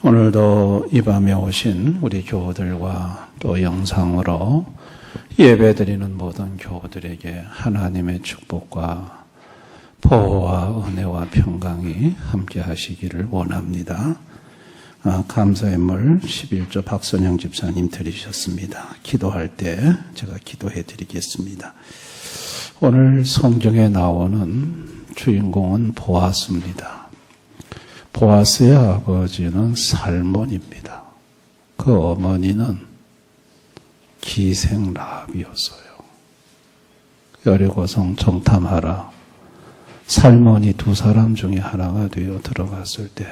오늘도 이 밤에 오신 우리 교우들과 또 영상으로 예배드리는 모든 교우들에게 하나님의 축복과 보호와 은혜와 평강이 함께 하시기를 원합니다. 감사의 물 11조 박선영 집사님 드리셨습니다. 기도할 때 제가 기도해 드리겠습니다. 오늘 성경에 나오는 주인공은 보아스입니다. 보아스의 아버지는 살몬입니다. 그 어머니는 기생 라합이었어요. 여리고성 정탐하라 살몬이 두 사람 중에 하나가 되어 들어갔을 때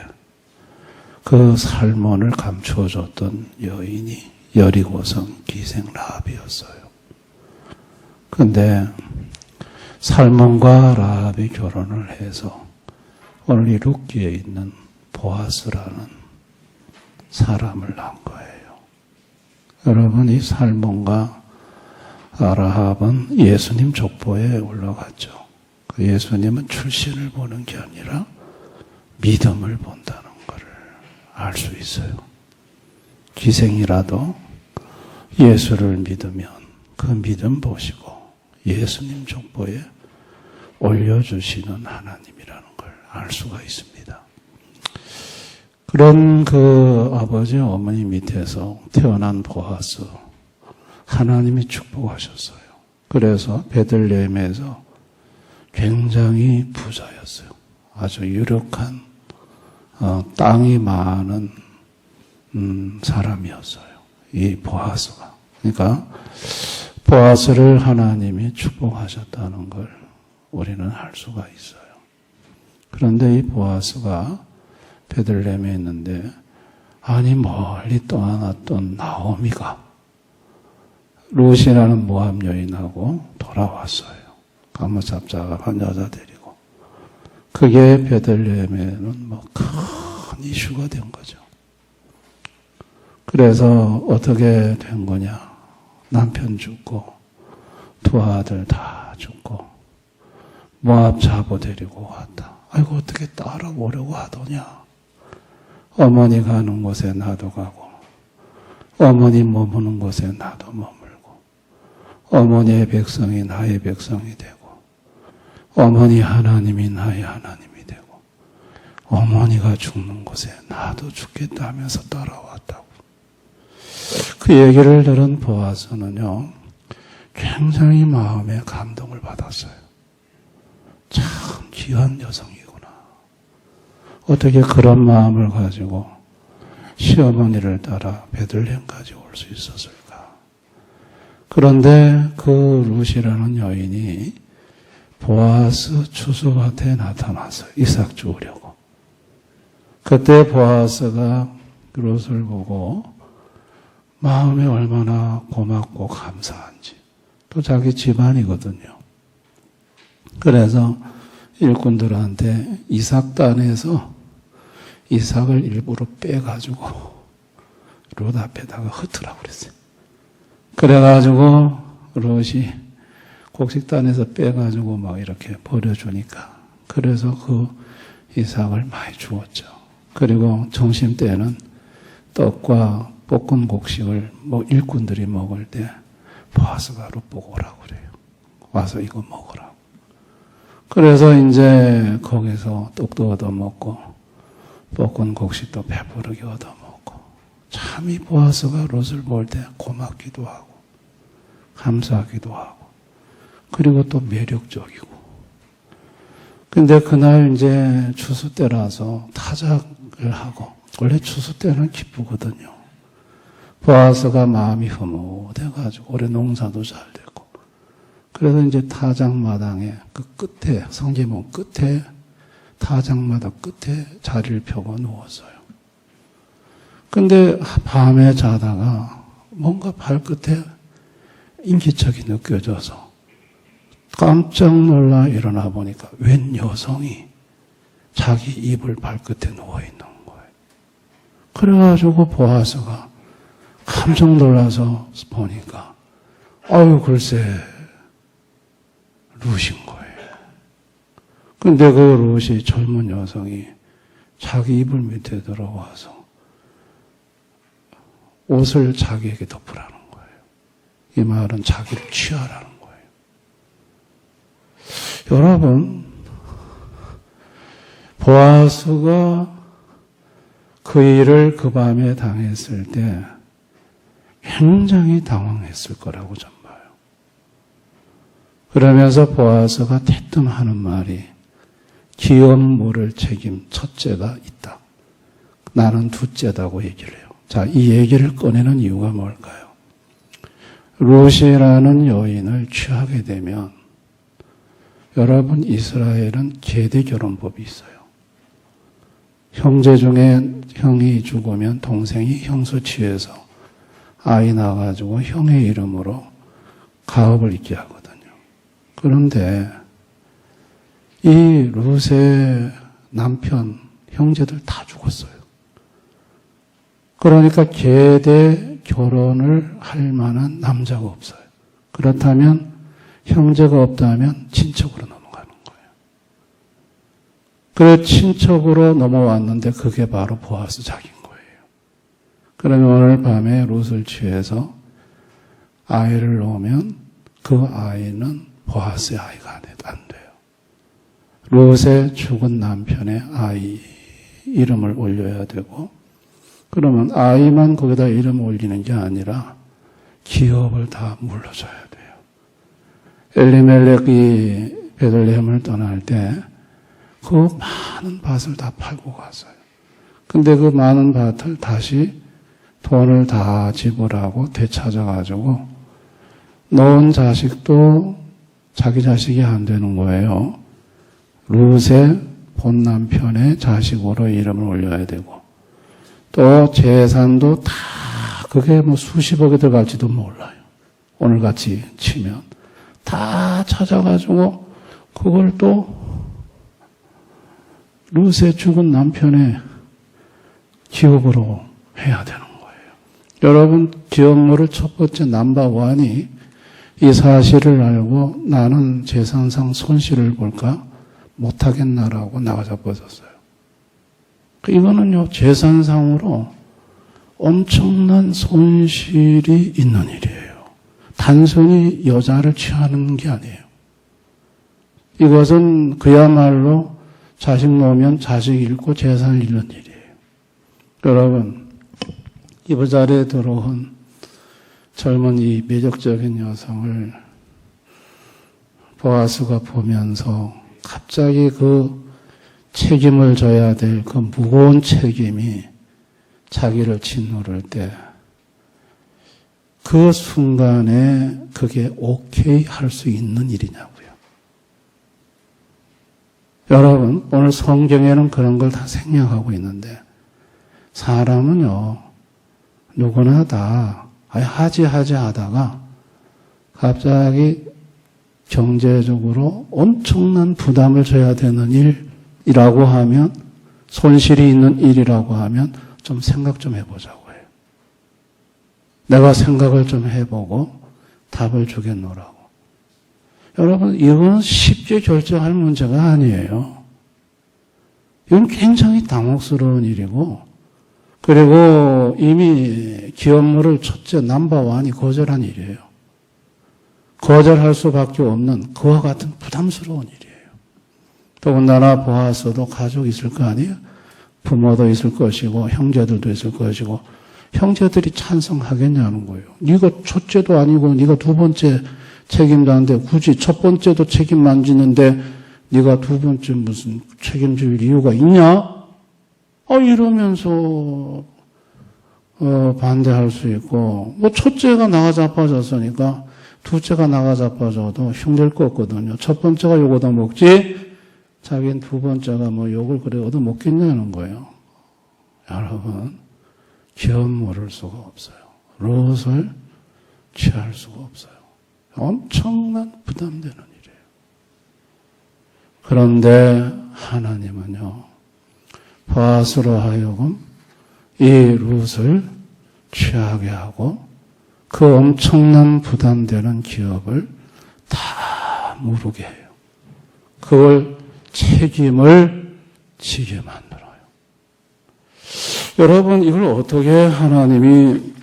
그 살몬을 감추어줬던 여인이 여리고성 기생 라합이었어요. 근데 살몬과 라합이 결혼을 해서 오늘 이 룻기에 있는 보아스라는 사람을 낳은 거예요. 여러분, 이 살몬과 라합은 예수님 족보에 올라갔죠. 그 예수님은 출신을 보는 게 아니라 믿음을 본다는 것을 알 수 있어요. 기생이라도 예수를 믿으면 그 믿음 보시고 예수님 족보에 올려주시는 하나님이라는 걸 알 수가 있습니다. 그런 그 아버지 어머니 밑에서 태어난 보아스 하나님이 축복하셨어요. 그래서 베들레헴에서 굉장히 부자였어요. 아주 유력한 땅이 많은 사람이었어요. 이 보아스가. 그러니까 보아스를 하나님이 축복하셨다는 걸 우리는 알 수가 있어요. 그런데 이 보아스가 베들레헴에 있는데 아니 멀리 떠나왔던 나오미가 룻이라는 모압 여인하고 돌아왔어요. 가무 잡잡한 여자 데리고. 그게 베들레헴에는 큰 이슈가 된 거죠. 그래서 어떻게 된 거냐. 남편 죽고 두 아들 다 죽고 모압 자보 데리고 왔다. 아이고 어떻게 따라오려고 하더냐. 어머니 가는 곳에 나도 가고 어머니 머무는 곳에 나도 머물고 어머니의 백성이 나의 백성이 되고 어머니 하나님이 나의 하나님이 되고 어머니가 죽는 곳에 나도 죽겠다 하면서 따라왔다고. 그 얘기를 들은 보아스는요 굉장히 마음에 감동을 받았어요. 참 귀한 여성이구나. 어떻게 그런 마음을 가지고 시어머니를 따라 베들레헴까지 올 수 있었을까. 그런데 그 룻이라는 여인이 보아스 추수밭에 나타났어요. 이삭 주우려고. 그때 보아스가 룻을 보고 마음이 얼마나 고맙고 감사한지. 또 자기 집안이거든요. 그래서 일꾼들한테 이삭 단에서 이삭을 일부러 빼가지고 룻 앞에다가 흩으라고 그랬어요. 그래가지고 룻이 곡식단에서 빼가지고 막 이렇게 버려주니까 그래서 그 이삭을 많이 주었죠. 그리고 점심때는 떡과 볶은 곡식을 일꾼들이 먹을 때 보아스가 룻 보고 오라고 그래요. 와서 이거 먹으라고. 그래서 이제 거기서 떡도 얻어먹고 볶은 곡식도 배부르게 얻어먹고 참 이 보아스가 룻을 볼 때 고맙기도 하고 감사하기도 하고 그리고 또 매력적이고. 근데 그날 이제 추수 때라서 타작을 하고 원래 추수 때는 기쁘거든요. 보아스가 마음이 흐뭇해가지고 올해 농사도 잘 되고 그래서 이제 타작마당에 그 끝에 성지문 끝에 타작마당 끝에 자리를 펴고 누웠어요. 근데 밤에 자다가 뭔가 발끝에 인기척이 느껴져서 깜짝 놀라 일어나 보니까 웬 여성이 자기 이불 발끝에 누워있는 거예요. 그래가지고 보아스가 깜짝 놀라서 보니까 아유, 글쎄, 룻인 거예요. 근데 그 룻이 젊은 여성이 자기 이불 밑에 들어와서 옷을 자기에게 덮으라는 거예요. 이 말은 자기를 취하라는 거예요. 여러분, 보아스가 그 일을 그 밤에 당했을 때 굉장히 당황했을 거라고 전 봐요. 그러면서 보아스가 대뜸 하는 말이 기업 물을 책임 첫째가 있다. 나는 둘째다고 얘기를 해요. 자, 이 얘기를 꺼내는 이유가 뭘까요? 룻이라는 여인을 취하게 되면 여러분 이스라엘은 계대 결혼법이 있어요. 형제 중에 형이 죽으면 동생이 형수 취해서 아이 낳아가지고 형의 이름으로 가업을 잇게 하거든요. 그런데 이 룻의 남편, 형제들 다 죽었어요. 그러니까 계대 결혼을 할 만한 남자가 없어요. 그렇다면 형제가 없다면 친척으로 넘어가는 거예요. 그래 친척으로 넘어왔는데 그게 바로 보아스 자기인 거예요. 그러면 오늘 밤에 룻을 취해서 아이를 놓으면 그 아이는 보아스의 아이가 안 돼요. 룻의 죽은 남편의 아이 이름을 올려야 되고 그러면 아이만 거기다 이름 올리는 게 아니라 기업을 다 물러줘야 돼요. 엘리멜렉이 베들레헴을 떠날 때 그 많은 밭을 다 팔고 갔어요. 근데 그 많은 밭을 다시 돈을 다 지불하고 되찾아가지고 놓은 자식도 자기 자식이 안 되는 거예요. 룻의 본 남편의 자식으로 이름을 올려야 되고 또 재산도 다 그게 뭐 수십억이 들어갈지도 몰라요. 오늘같이 치면 다 찾아가지고 그걸 또 룻의 죽은 남편의 기업으로 해야 되는 거예요. 여러분 기업물을 첫 번째 넘버원이 이 사실을 알고 나는 재산상 손실을 볼까 못하겠나라고 나가자빠졌어요. 이거는요 재산상으로 엄청난 손실이 있는 일이에요. 단순히 여자를 취하는 게 아니에요. 이것은 그야말로 자식 놓으면 자식 잃고 재산을 잃는 일이에요. 여러분 이부 자리에 들어온 젊은 이 매력적인 여성을 보아스가 보면서 갑자기 그 책임을 져야 될 그 무거운 책임이 자기를 짓누를 때 그 순간에 그게 오케이 할 수 있는 일이냐고요. 여러분 오늘 성경에는 그런 걸 다 생략하고 있는데 사람은요 누구나 다 하지 하다가 갑자기 경제적으로 엄청난 부담을 져야 되는 일이라고 하면 손실이 있는 일이라고 하면 좀 생각 좀 해보자고 해요. 내가 생각을 좀 해보고 답을 주겠노라고. 여러분 이건 쉽게 결정할 문제가 아니에요. 이건 굉장히 당혹스러운 일이고 그리고 이미 기업물을 첫째 넘버원이 거절한 일이에요. 거절할 수밖에 없는 그와 같은 부담스러운 일이에요. 더군다나 보아스도 가족이 있을 거 아니에요. 부모도 있을 것이고 형제들도 있을 것이고 형제들이 찬성하겠냐는 거예요. 네가 첫째도 아니고 네가 두 번째 책임도 안 돼. 굳이 첫 번째도 책임 안 지는데 네가 두 번째 무슨 책임질 이유가 있냐? 이러면서 반대할 수 있고 뭐 첫째가 나가 자빠졌으니까 둘째가 나가 자빠져도 흉낼 거 없거든요. 첫 번째가 욕 얻어먹지 자기는 두 번째가 뭐 욕을 그래 얻어먹겠냐는 거예요. 여러분 기업 모를 수가 없어요. 롯을 취할 수가 없어요. 엄청난 부담되는 일이에요. 그런데 하나님은요 보아스로 하여금 이 룻을 취하게 하고 그 엄청난 부담되는 기업을 다 무르게 해요. 그걸 책임을 지게 만들어요. 여러분, 이걸 어떻게 하나님이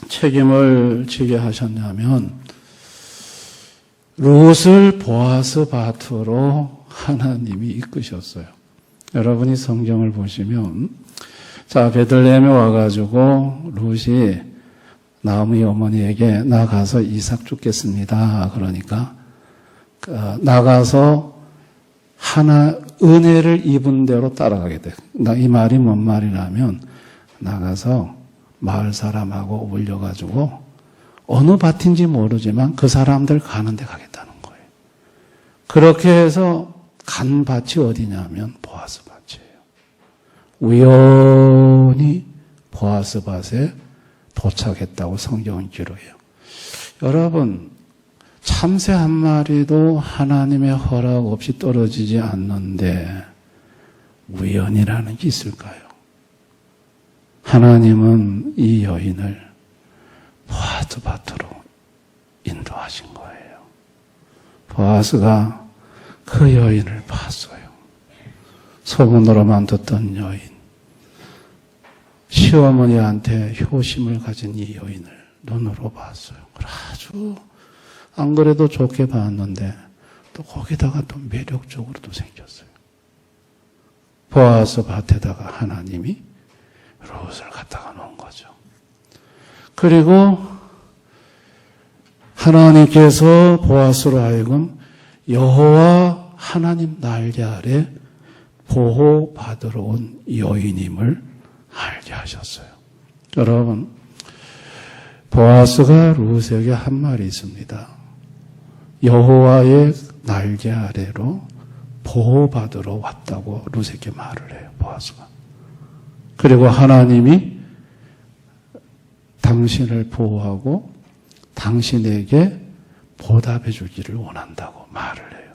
책임을 지게 하셨냐면 룻을 보아스 밭으로 하나님이 이끄셨어요. 여러분이 성경을 보시면 자, 베들레헴에 와가지고 룻이 나오미 어머니에게 나가서 이삭 죽겠습니다. 그러니까 나가서 하나 은혜를 입은 대로 따라가게 돼. 이 말이 뭔 말이냐면 나가서 마을 사람하고 어울려가지고 어느 밭인지 모르지만 그 사람들 가는 데 가겠다는 거예요. 그렇게 해서 간 밭이 어디냐면 보아스 밭이에요. 우연히 보아스 밭에 도착했다고 성경은 기록해요. 여러분, 참새 한 마리도 하나님의 허락 없이 떨어지지 않는데 우연이라는 게 있을까요? 하나님은 이 여인을 보아스 밭으로 인도하신 거예요. 보아스가 그 여인을 봤어요. 소문으로만 듣던 여인. 시어머니한테 효심을 가진 이 여인을 눈으로 봤어요. 아주 안 그래도 좋게 봤는데 또 거기다가 또 매력적으로도 생겼어요. 보아스 밭에다가 하나님이 룻을 갖다가 놓은 거죠. 그리고 하나님께서 보아스로 하여금 여호와 하나님 날개 아래 보호받으러 온 여인임을 알게 하셨어요. 여러분, 보아스가 룻에게 한 말이 있습니다. 여호와의 날개 아래로 보호받으러 왔다고 룻에게 말을 해요. 보아스가. 그리고 하나님이 당신을 보호하고 당신에게 보답해 주기를 원한다고 말을 해요.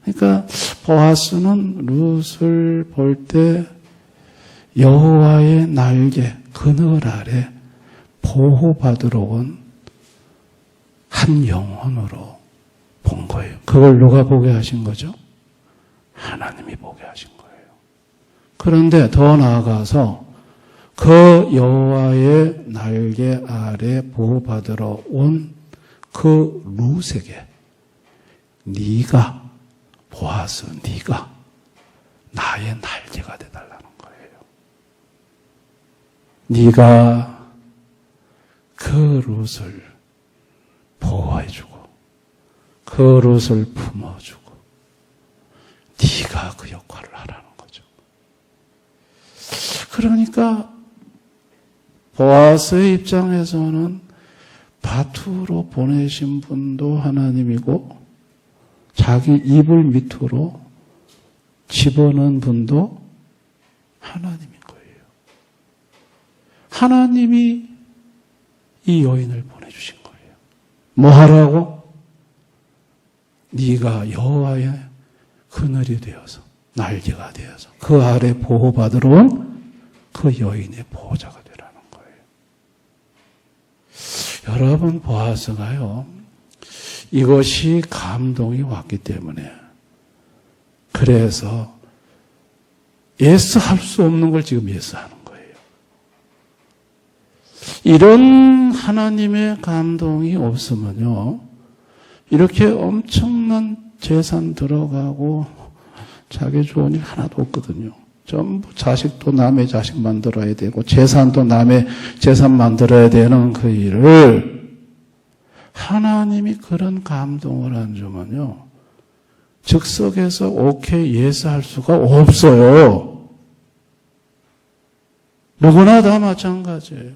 그러니까 보아스는 룻을 볼 때 여호와의 날개 그늘 아래 보호받으러 온 한 영혼으로 본 거예요. 그걸 누가 보게 하신 거죠? 하나님이 보게 하신 거예요. 그런데 더 나아가서 그 여호와의 날개 아래 보호받으러 온 그 룻에게 네가 보아스 네가 나의 날개가 되달라는 거예요. 네가 그 룻을 보호해주고 그 룻을 품어주고 네가 그 역할을 하라는 거죠. 그러니까 보아스의 입장에서는 밭으로 보내신 분도 하나님이고 자기 이불 밑으로 집어넣은 분도 하나님인 거예요. 하나님이 이 여인을 보내주신 거예요. 뭐 하라고? 네가 여호와의 그늘이 되어서 날개가 되어서 그 아래 보호받으러 온 그 여인의 보호자가 되라는 거예요. 여러분, 보아스가요, 이것이 감동이 왔기 때문에 그래서 예스할 수 없는 걸 지금 예스하는 거예요. 이런 하나님의 감동이 없으면요, 이렇게 엄청난 재산 들어가고 자기 좋은 일 하나도 없거든요. 전부 자식도 남의 자식 만들어야 되고 재산도 남의 재산 만들어야 되는 그 일을 하나님이 그런 감동을 안 주면요, 즉석에서 오케이 예스할 수가 없어요. 누구나 다 마찬가지예요.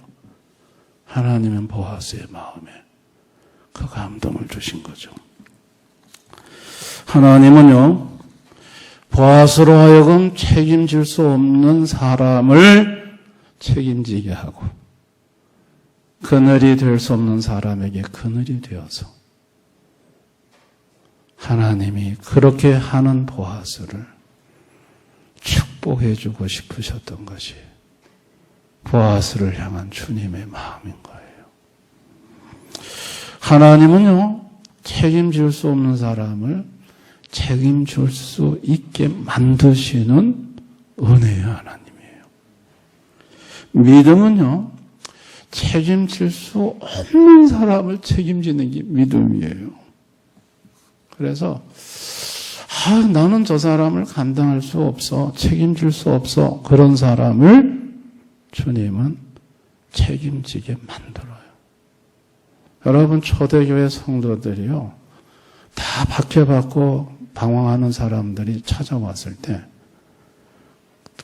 하나님은 보아스의 마음에 그 감동을 주신 거죠. 하나님은요, 보아스로 하여금 책임질 수 없는 사람을 책임지게 하고 그늘이 될 수 없는 사람에게 그늘이 되어서 하나님이 그렇게 하는 보아스를 축복해 주고 싶으셨던 것이 보아스를 향한 주님의 마음인 거예요. 하나님은요, 책임질 수 없는 사람을 책임질 수 있게 만드시는 은혜의 하나님이에요. 믿음은요, 책임질 수 없는 사람을 책임지는 게 믿음이에요. 그래서 나는 저 사람을 감당할 수 없어, 책임질 수 없어, 그런 사람을 주님은 책임지게 만들어요. 여러분, 초대교회 성도들이요, 다 박해받고 방황하는 사람들이 찾아왔을 때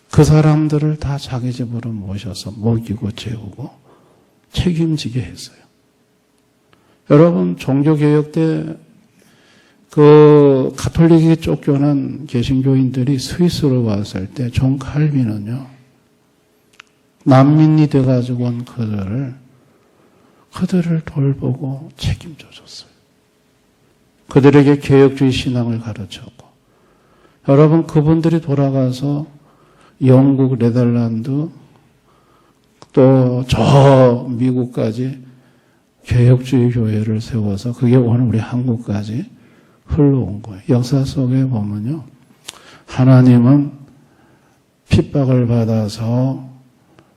그 사람들을 다 자기 집으로 모셔서 먹이고 재우고 책임지게 했어요. 여러분, 종교개혁 때 그 가톨릭에 쫓겨난 개신교인들이 스위스로 왔을 때 존 칼빈은요, 난민이 돼가지고 온 그들을 돌보고 책임져 줬어요. 그들에게 개혁주의 신앙을 가르쳤고, 여러분, 그분들이 돌아가서 영국, 네덜란드, 또 저 미국까지 개혁주의 교회를 세워서 그게 오늘 우리 한국까지 흘러온 거예요. 역사 속에 보면요, 하나님은 핍박을 받아서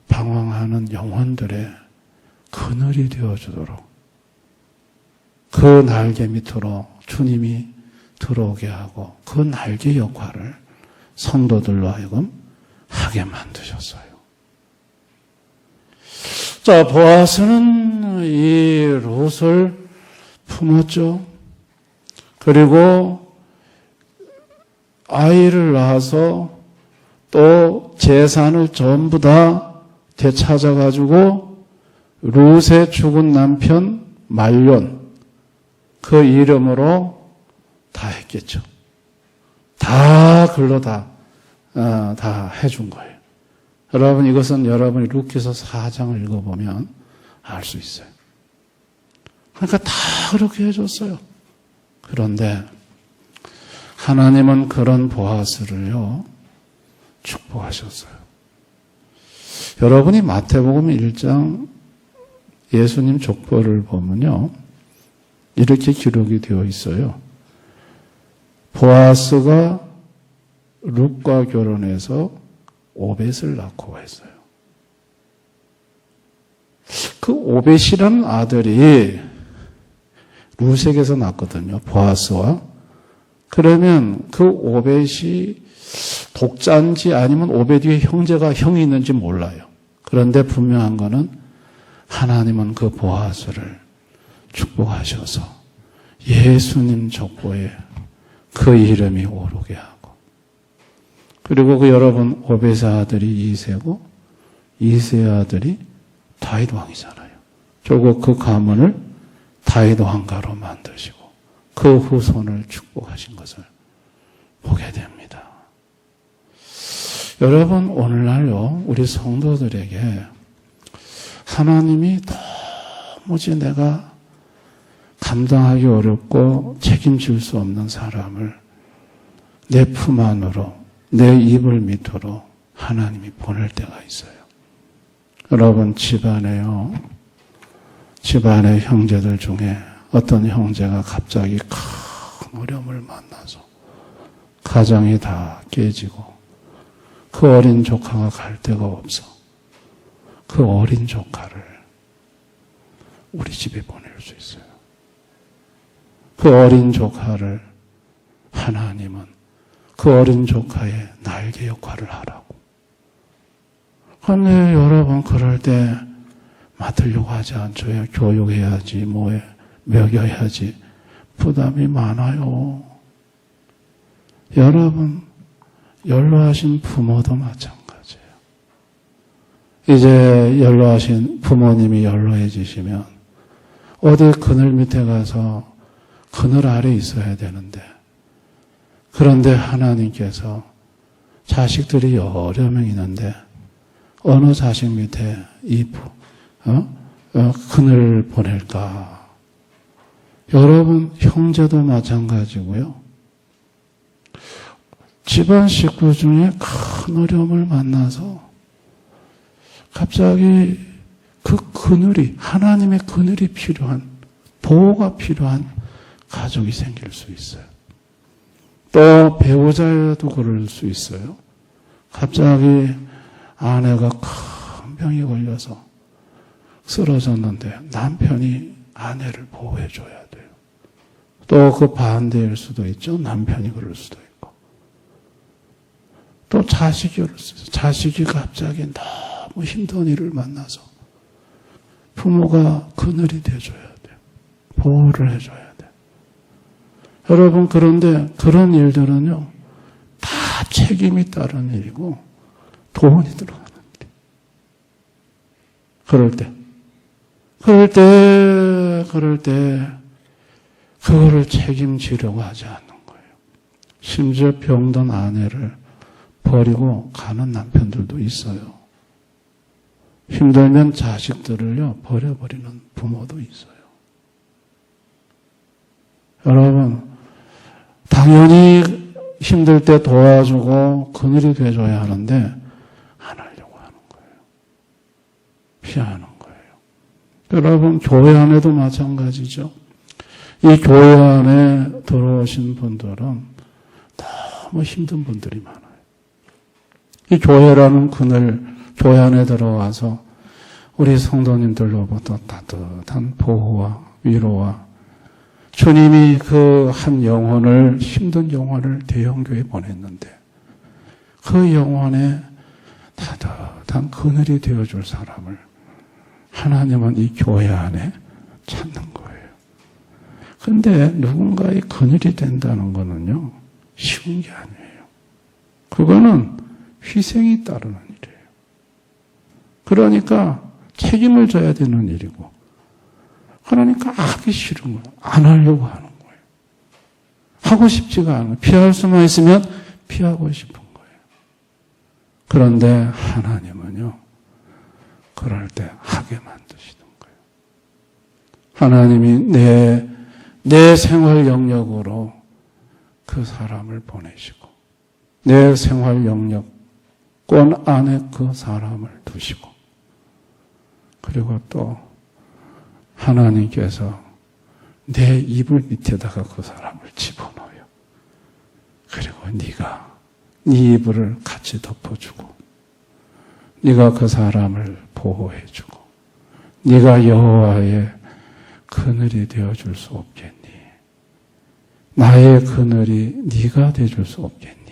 방황하는 영혼들의 그늘이 되어주도록 그 날개 밑으로 주님이 들어오게 하고 그 날개 역할을 성도들로 하여금 하게 만드셨어요. 자, 보아스는 이 룻을 품었죠. 그리고 아이를 낳아서 또 재산을 전부 다 되찾아가지고 룻의 죽은 남편 말론, 그 이름으로 다 했겠죠. 다 글로 다 해준 거예요. 여러분, 이것은 여러분이 룻기서 4장을 읽어보면 알 수 있어요. 그러니까 다 그렇게 해줬어요. 그런데 하나님은 그런 보아스를요, 축복하셨어요. 여러분이 마태복음 1장 예수님 족보를 보면요, 이렇게 기록이 되어 있어요. 보아스가 룻과 결혼해서 오벳을 낳고 했어요. 그 오벳이라는 아들이 룻에게서 낳거든요. 보아스와. 그러면 그 오벳이 독자인지 아니면 오벳 위에 형이 있는지 몰라요. 그런데 분명한 거는 하나님은 그 보아스를 축복하셔서 예수님 족보에 그 이름이 오르게 하고, 그리고 그 여러분, 오벳의 아들이 이새고 이새의 아들이 다윗 왕이잖아요. 결국 그 가문을 다윗 왕가로 만드시고 그 후손을 축복하신 것을 보게 됩니다. 여러분, 오늘날요, 우리 성도들에게 하나님이 도무지 내가 감당하기 어렵고 책임질 수 없는 사람을 내 품 안으로, 내 이불 밑으로 하나님이 보낼 때가 있어요. 여러분, 집안의 형제들 중에 어떤 형제가 갑자기 큰 어려움을 만나서 가정이 다 깨지고 그 어린 조카가 갈 데가 없어. 그 어린 조카를 우리 집에 보낼 수 있어요. 그 어린 조카를 하나님은 그 어린 조카의 날개 역할을 하라고. 그런데 여러분, 그럴 때 맡으려고 하지 않죠. 교육해야지, 먹여야지. 부담이 많아요. 여러분, 연로하신 부모도 마찬가지예요. 이제 연로하신 부모님이 연로해지시면 어디 그늘 밑에 가서 그늘 아래 있어야 되는데, 그런데 하나님께서 자식들이 여러 명 있는데 어느 자식 밑에 그늘 보낼까? 여러분, 형제도 마찬가지고요. 집안 식구 중에 큰 어려움을 만나서 갑자기 그 그늘이, 하나님의 그늘이 필요한 보호가 필요한 가족이 생길 수 있어요. 또 배우자여도 그럴 수 있어요. 갑자기 아내가 큰 병이 걸려서 쓰러졌는데 남편이 아내를 보호해 줘야 돼요. 또 그 반대일 수도 있죠. 남편이 그럴 수도 있고. 또 자식이 그럴 수 있어요. 자식이 갑자기 너무 힘든 일을 만나서 부모가 그늘이 돼줘야 돼요. 보호를 해줘야 돼요. 여러분, 그런데 그런 일들은요, 다 책임이 따른 일이고 돈이 들어가는 일. 그럴 때 그거를 책임지려고 하지 않는 거예요. 심지어 병든 아내를 버리고 가는 남편들도 있어요. 힘들면 자식들을요, 버려버리는 부모도 있어요. 여러분, 당연히 힘들 때 도와주고 그늘이 돼줘야 하는데 안 하려고 하는 거예요. 피하는 거예요. 여러분, 교회 안에도 마찬가지죠. 이 교회 안에 들어오신 분들은 너무 힘든 분들이 많아요. 이 교회라는 그늘, 교회 안에 들어와서 우리 성도님들로부터 따뜻한 보호와 위로와 주님이 그 한 영혼을, 힘든 영혼을 대형교회에 보냈는데 그 영혼에 따뜻한 그늘이 되어줄 사람을 하나님은 이 교회 안에 찾는 거예요. 근데 누군가의 그늘이 된다는 거는요, 쉬운 게 아니에요. 그거는 희생이 따르는 일이에요. 그러니까 책임을 져야 되는 일이고, 그러니까 하기 싫은 거예요. 안 하려고 하는 거예요. 하고 싶지가 않아요. 피할 수만 있으면 피하고 싶은 거예요. 그런데 하나님은요, 그럴 때 하게 만드시는 거예요. 하나님이 내 생활 영역으로 그 사람을 보내시고, 내 생활 영역권 안에 그 사람을 두시고, 그리고 또 하나님께서 내 이불 밑에다가 그 사람을 집어넣어요. 그리고 네가 네 이불을 같이 덮어주고, 네가 그 사람을 보호해주고, 네가 여호와의 그늘이 되어줄 수 없겠니? 나의 그늘이 네가 되어줄 수 없겠니?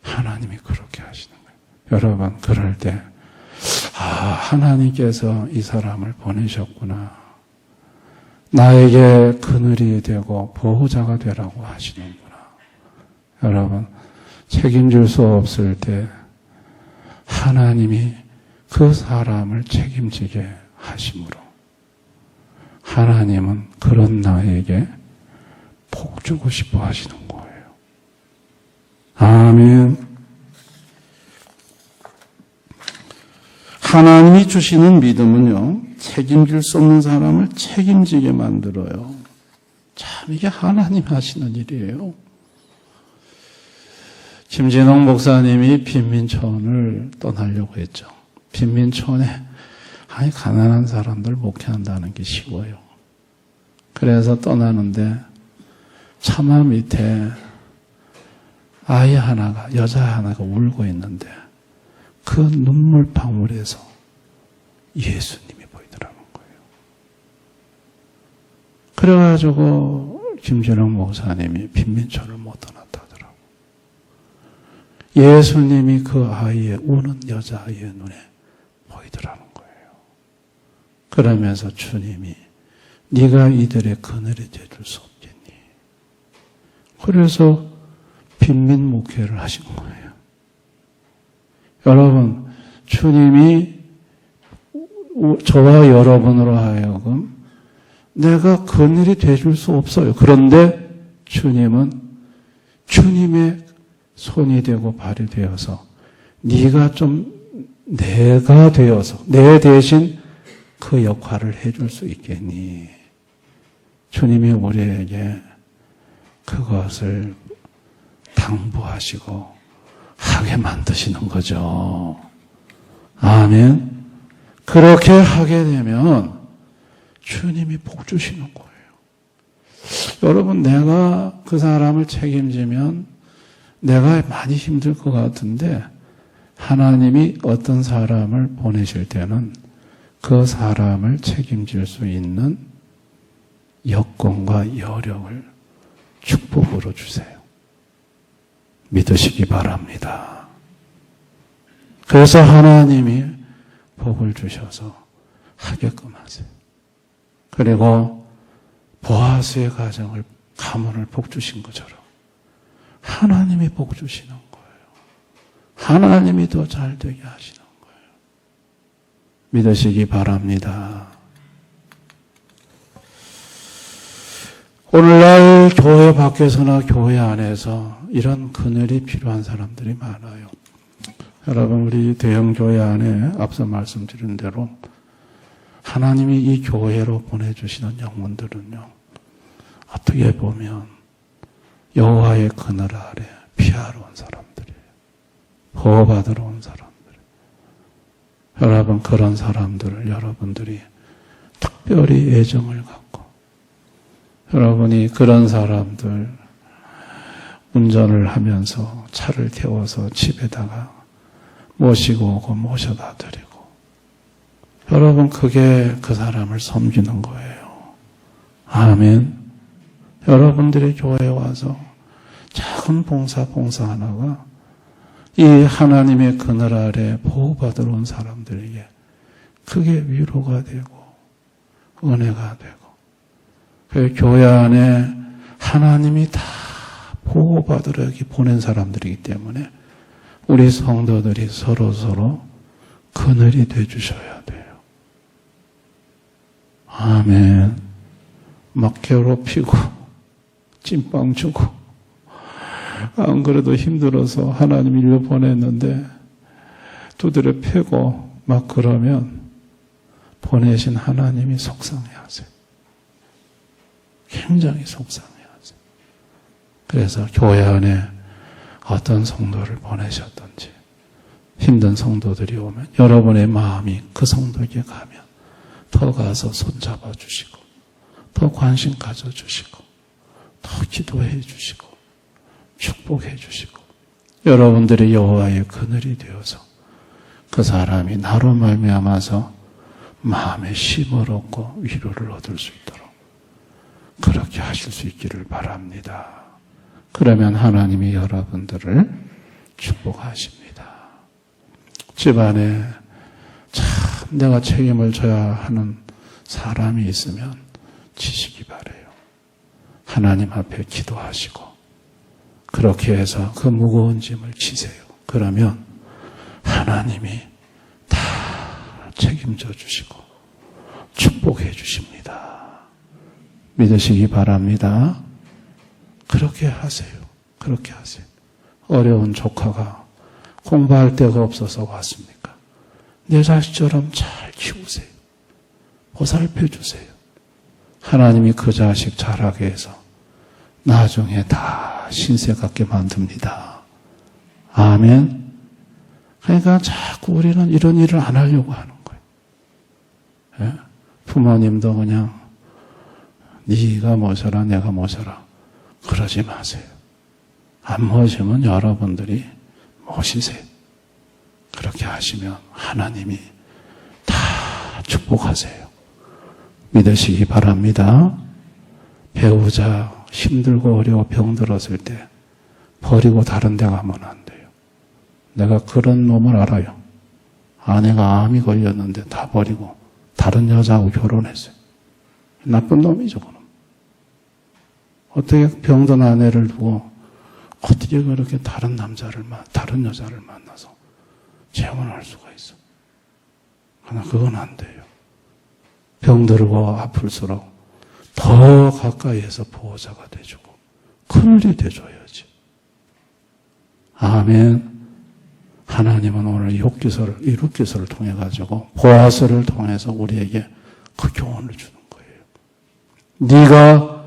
하나님이 그렇게 하시는 거예요. 여러분, 그럴 때 하나님께서 이 사람을 보내셨구나. 나에게 그늘이 되고 보호자가 되라고 하시는구나. 여러분, 책임질 수 없을 때 하나님이 그 사람을 책임지게 하심으로 하나님은 그런 나에게 복 주고 싶어 하시는 거예요. 아멘. 하나님이 주시는 믿음은요, 책임질 수 없는 사람을 책임지게 만들어요. 참, 이게 하나님 하시는 일이에요. 김진홍 목사님이 빈민촌을 떠나려고 했죠. 빈민촌에 가난한 사람들 목회한다는 게 쉬워요. 그래서 떠나는데 차마 밑에 아이 하나가, 여자 하나가 울고 있는데 그 눈물 방울에서 예수님이 보이더라는 거예요. 그래가지고 김진홍 목사님이 빈민촌을 못 떠났다더라고. 예수님이 그 아이의, 우는 여자아이의 눈에 보이더라는 거예요. 그러면서 주님이 네가 이들의 그늘이 되줄 수 없겠니? 그래서 빈민 목회를 하신 거예요. 여러분, 주님이 저와 여러분으로 하여금 내가 그늘이 되줄 수 없어요. 그런데 주님은 주님의 손이 되고 발이 되어서 네가 좀 내가 되어서 내 대신 그 역할을 해줄 수 있겠니? 주님이 우리에게 그것을 당부하시고 하게 만드시는 거죠. 아멘. 그렇게 하게 되면 주님이 복 주시는 거예요. 여러분, 내가 그 사람을 책임지면 내가 많이 힘들 것 같은데 하나님이 어떤 사람을 보내실 때는 그 사람을 책임질 수 있는 여건과 여력을 축복으로 주세요. 믿으시기 바랍니다. 그래서 하나님이 복을 주셔서 하게끔 하세요. 그리고 보아스의 가정을, 가문을 복 주신 것처럼 하나님이 복 주시는 거예요. 하나님이 더 잘 되게 하시는 거예요. 믿으시기 바랍니다. 오늘날 교회 밖에서나 교회 안에서 이런 그늘이 필요한 사람들이 많아요. 여러분, 우리 대형교회 안에 앞서 말씀드린 대로 하나님이 이 교회로 보내주시는 영혼들은요, 어떻게 보면 여호와의 그늘 아래 피하러 온 사람들이에요. 보호받으러 온 사람들. 여러분, 그런 사람들을 여러분들이 특별히 애정을 갖고, 여러분이 그런 사람들 운전을 하면서 차를 태워서 집에다가 모시고 오고 모셔다 드리고, 여러분, 그게 그 사람을 섬기는 거예요. 아멘. 여러분들이 교회에 와서 작은 봉사 하나가 이 하나님의 그늘 아래 보호받으러 온 사람들에게 그게 위로가 되고 은혜가 되고, 그 교회 안에 하나님이 다 보호받으러 여기 보낸 사람들이기 때문에 우리 성도들이 서로 그늘이 되주셔야 돼요. 아멘. 막 괴롭히고 찐빵 주고 안 그래도 힘들어서 하나님 일로 보냈는데 두드려 패고 막 그러면 보내신 하나님이 속상해하세요. 굉장히 속상해하세요. 그래서 교회 안에 어떤 성도를 보내셨든지 힘든 성도들이 오면 여러분의 마음이 그 성도에게 가면 더 가서 손잡아 주시고 더 관심 가져주시고 더 기도해 주시고 축복해 주시고, 여러분들이 여호와의 그늘이 되어서 그 사람이 나로 말미암아서 마음에 쉼을 얻고 위로를 얻을 수 있도록 그렇게 하실 수 있기를 바랍니다. 그러면 하나님이 여러분들을 축복하십니다. 집안에 참 내가 책임을 져야 하는 사람이 있으면 지시기 바라요. 하나님 앞에 기도하시고 그렇게 해서 그 무거운 짐을 지세요. 그러면 하나님이 다 책임져 주시고 축복해 주십니다. 믿으시기 바랍니다. 그렇게 하세요. 그렇게 하세요. 어려운 조카가 공부할 데가 없어서 왔습니까? 내 자식처럼 잘 키우세요. 보살펴 주세요. 하나님이 그 자식 잘하게 해서 나중에 다 신세 갖게 만듭니다. 아멘. 그러니까 자꾸 우리는 이런 일을 안 하려고 하는 거예요. 예? 부모님도 그냥 네가 모셔라 내가 모셔라 그러지 마세요. 안 모시면 여러분들이 모시세요. 그렇게 하시면 하나님이 다 축복하세요. 믿으시기 바랍니다. 배우자 힘들고 어려워 병들었을 때 버리고 다른 데 가면 안 돼요. 내가 그런 놈을 알아요. 아내가 암이 걸렸는데 다 버리고 다른 여자하고 결혼했어요. 나쁜 놈이죠, 그놈. 어떻게 병든 아내를 두고 어떻게 그렇게 다른 여자를 만나서 재혼할 수가 있어. 그러나 그건 안 돼요. 병들고 아플수록 더 가까이에서 보호자가 돼주고 그늘이 돼줘야지. 아멘. 하나님은 오늘 이 룻기서를 통해 가지고 보아스를 통해서 우리에게 그 교훈을 주는 거예요. 네가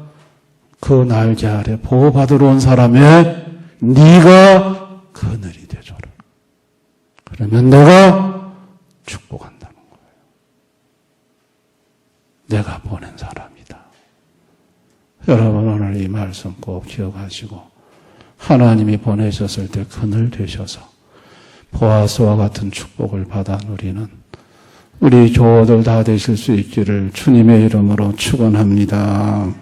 그 날개 아래 보호받으러 온 사람의 네가 그늘이 돼줘라. 그러면 내가 축복한다는 거예요. 내가 보낸 사람이다. 여러분 오늘 이 말씀 꼭 기억하시고 하나님이 보내셨을 때 그늘 되셔서 보아스와 같은 축복을 받아 누리는 우리 교우들 다 되실 수 있기를 주님의 이름으로 축원합니다.